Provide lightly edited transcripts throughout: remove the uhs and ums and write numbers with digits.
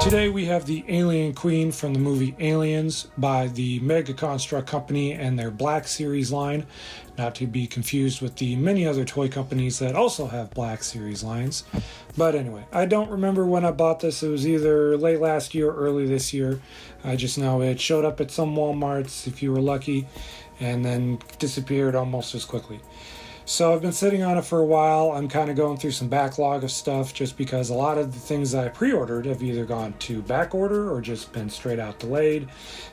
Today we have the Alien Queen from the movie Aliens by the Mega Construx company and their Black Series line, not to be confused with the many other toy companies that also have Black Series lines. But anyway, I don't remember when I bought this. It was either late last year or early this year. I just know it showed up at some Walmarts if you were lucky, and then disappeared almost as quickly. So I've been sitting on it for a while. I'm kind of going through some backlog of stuff just because a lot of the things I pre-ordered have either gone to back order or just been straight out delayed.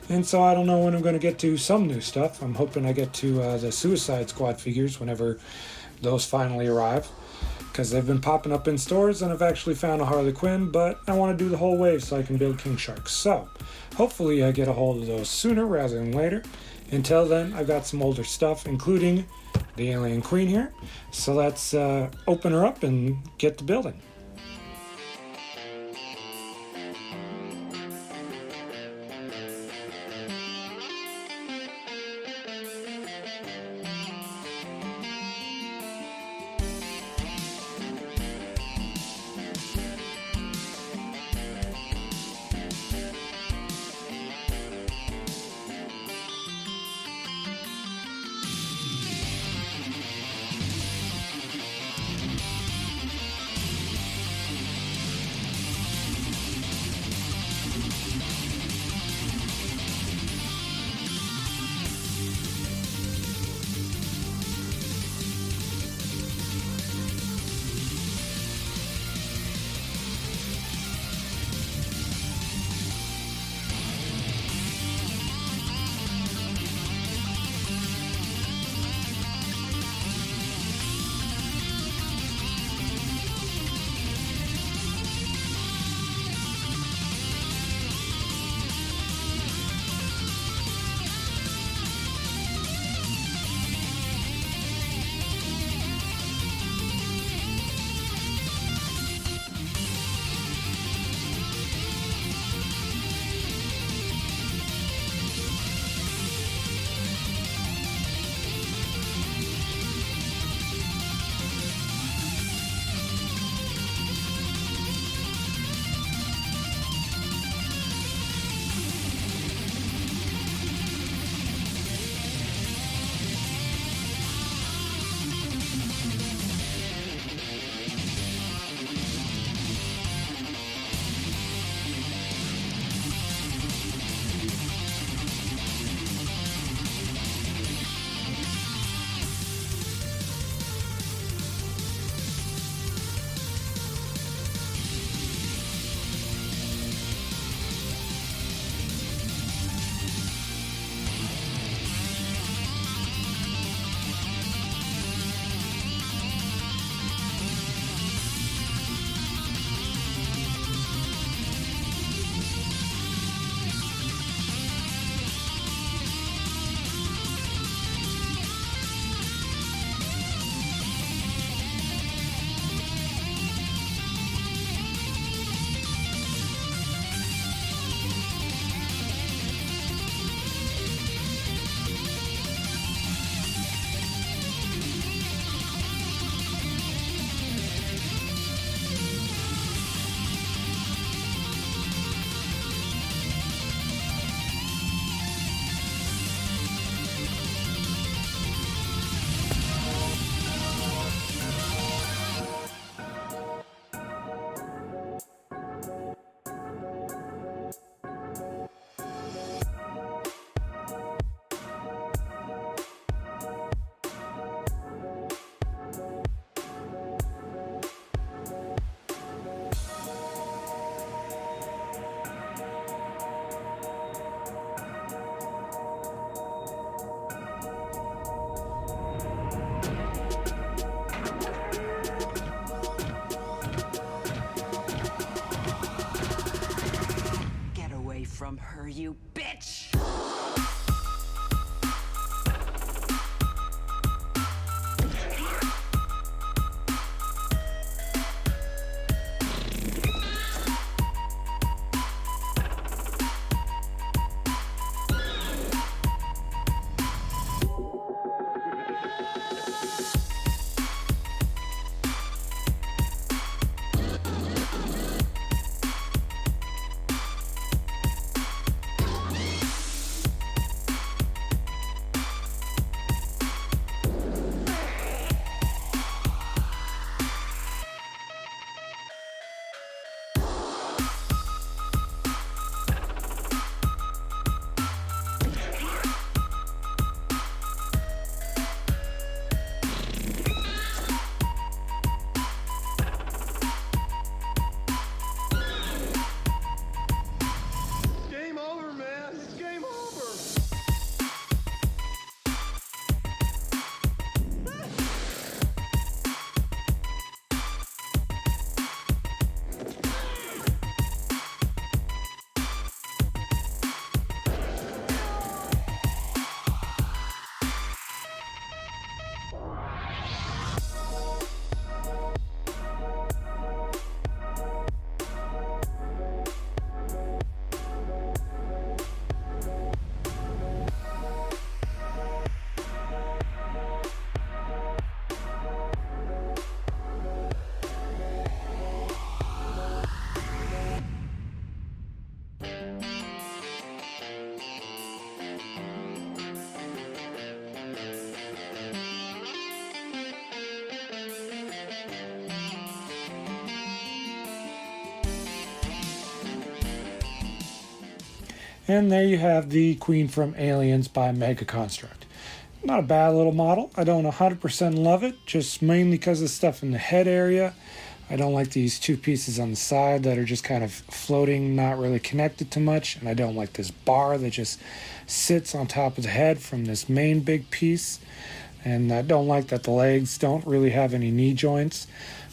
And so I don't know when I'm going to get to some new stuff. I'm hoping I get to the Suicide Squad figures whenever those finally arrive, because they've been popping up in stores, and I've actually found a Harley Quinn, but I want to do the whole wave so I can build King Sharks. So hopefully I get a hold of those sooner rather than later. Until then, I've got some older stuff, including the Alien Queen here. So let's open her up and get to building. From her, you bitch! And there you have the Queen from Aliens by Mega Construx. Not a bad little model. I don't 100% love it, just mainly because of stuff in the head area. I don't like these two pieces on the side that are just kind of floating, not really connected to much. And I don't like this bar that just sits on top of the head from this main big piece. And I don't like that the legs don't really have any knee joints.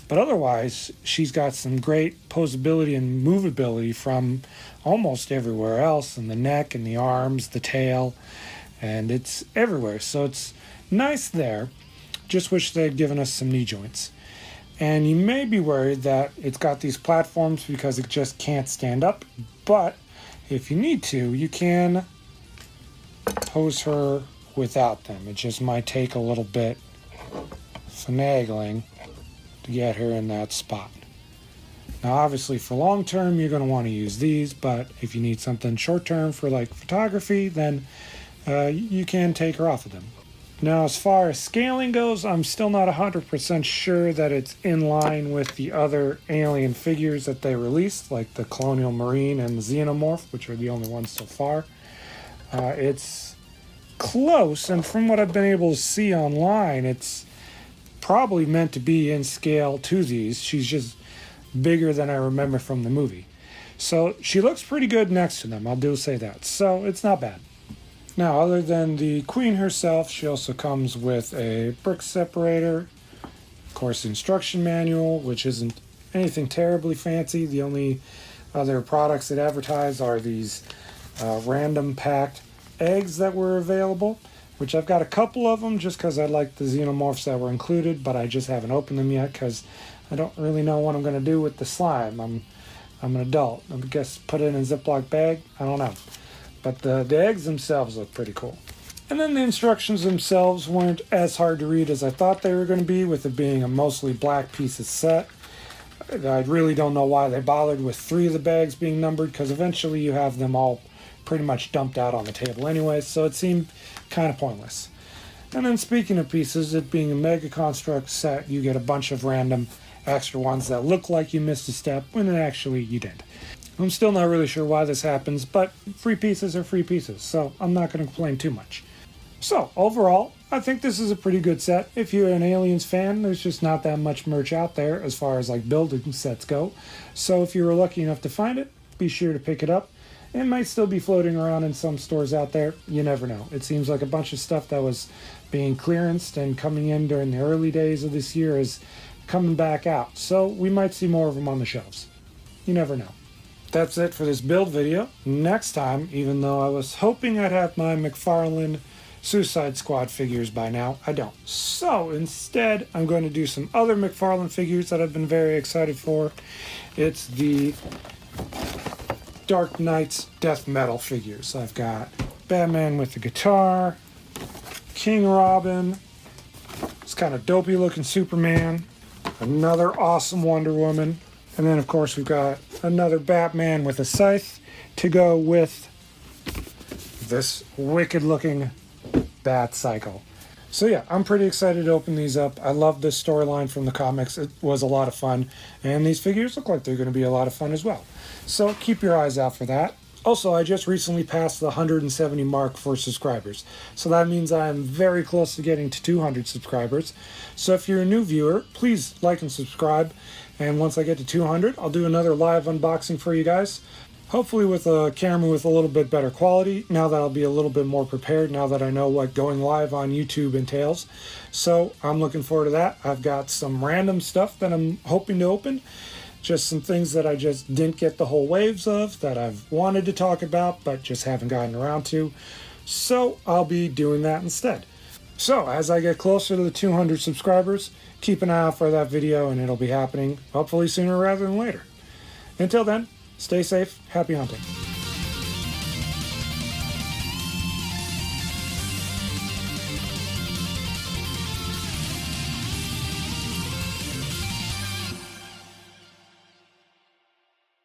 But otherwise, she's got some great posability and movability from almost everywhere else, in the neck and the arms, the tail, and it's everywhere. So it's nice there. Just wish they'd given us some knee joints. And you may be worried that it's got these platforms because it just can't stand up. But if you need to, you can pose her without them. It just might take a little bit finagling to get her in that spot. Now obviously for long term you're going to want to use these, but if you need something short term for like photography, then you can take her off of them. Now as far as scaling goes, I'm still not 100% sure that it's in line with the other alien figures that they released, like the Colonial Marine and the Xenomorph, which are the only ones so far. It's close, and from what I've been able to see online, it's probably meant to be in scale to these. She's just bigger than I remember from the movie. So she looks pretty good next to them, I'll do say that. So it's not bad. Now, other than the Queen herself, she also comes with a brick separator, of course, instruction manual, which isn't anything terribly fancy. The only other products that advertise are these random packed eggs that were available, which I've got a couple of them just because I like the xenomorphs that were included, but I just haven't opened them yet because I don't really know what I'm going to do with the slime. I'm an adult. I guess put it in a Ziploc bag? I don't know. But the eggs themselves look pretty cool. And then the instructions themselves weren't as hard to read as I thought they were going to be, with it being a mostly black piece of set. I really don't know why they bothered with 3 of the bags being numbered, because eventually you have them all pretty much dumped out on the table anyway, so it seemed kind of pointless. And then speaking of pieces, it being a Mega Construx set, you get a bunch of random extra ones that look like you missed a step when actually you did. I'm still not really sure why this happens, but free pieces are free pieces, so I'm not going to complain too much. So, overall, I think this is a pretty good set. If you're an Aliens fan, there's just not that much merch out there as far as like building sets go. So if you were lucky enough to find it, be sure to pick it up. It might still be floating around in some stores out there. You never know. It seems like a bunch of stuff that was being clearanced and coming in during the early days of this year is coming back out. So we might see more of them on the shelves. You never know. That's it for this build video. Next time, even though I was hoping I'd have my McFarlane Suicide Squad figures by now, I don't. So instead, I'm going to do some other McFarlane figures that I've been very excited for. It's the Dark Knight's Death Metal figures. I've got Batman with the guitar, King Robin, this kind of dopey looking Superman, another awesome Wonder Woman, and then of course we've got another Batman with a scythe to go with this wicked looking Bat Cycle. So yeah, I'm pretty excited to open these up. I love this storyline from the comics. It was a lot of fun, and these figures look like they're going to be a lot of fun as well. So keep your eyes out for that. Also, I just recently passed the 170 mark for subscribers. So that means I am very close to getting to 200 subscribers. So if you're a new viewer, please like and subscribe. And once I get to 200, I'll do another live unboxing for you guys. Hopefully with a camera with a little bit better quality, now that I'll be a little bit more prepared, now that I know what going live on YouTube entails. So I'm looking forward to that. I've got some random stuff that I'm hoping to open. Just some things that I just didn't get the whole waves of, that I've wanted to talk about, but just haven't gotten around to. So I'll be doing that instead. So as I get closer to the 200 subscribers, keep an eye out for that video, and it'll be happening hopefully sooner rather than later. Until then, stay safe, happy hunting.